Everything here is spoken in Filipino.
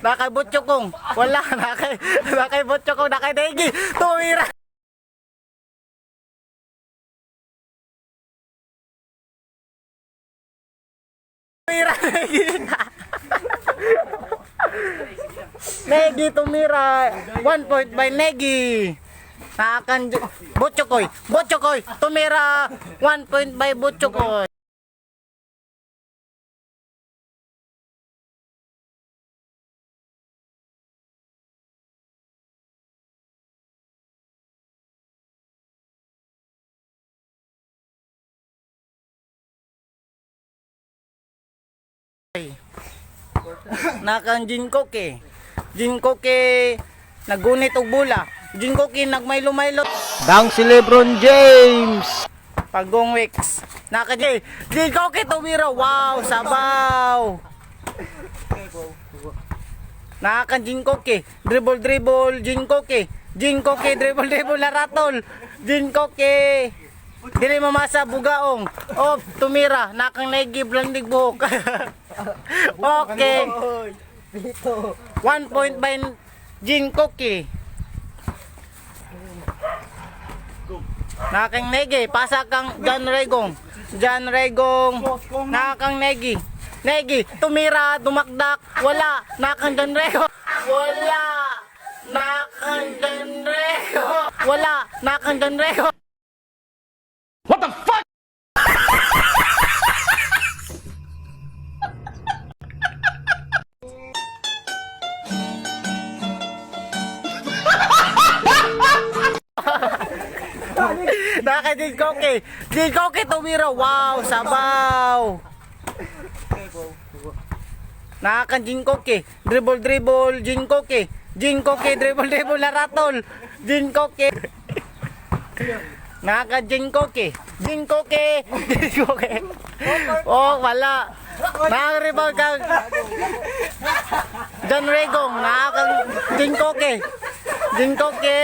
Nakay Butchokong. Wala. Nakay Butchokong. Nakay Negi. Tumira. Tumira Negi. Negi tumira. 1 point by Negi. Nakakan Butchokoy. Butchokoy. Tumira. 1 point by Butchokoy. Nakan Jinkoke. Jinkoke nagunit og bula. Jinkoke nagmaylo-maylo. Dang si Lebron James. Pagong Wicks. Naka Jinkoke tumira. Wow, sabaw. Nakan Jinkoke. Dribble Jinkoke. Jinkoke dribble na ratol. Jinkoke. Dili mamasa bugaong. Oh, tumira. Nakang Negi blandig buhok. Okay. 1 point by Jinkoke. Nakang Negi. Pasa kang John Regong. John Regong. Nakang Negi. Negi. Tumira. Dumakdak. Wala. Nakang John Regong. Wala. Nakang John Regong. Wala. Nakang John Regong. What the fuck? Naka Jinkoke. Jinkoke tumira. Wow, sabaw. Naka Jinkoke. Dribble Jinkoke. Jinkoke dribble na ratol. Jinkoke. Naka Jinkoke. Jinkoke. Oh, wala. Naka-rebound kang John Regong. Naka Jinkoke. Jinkoke.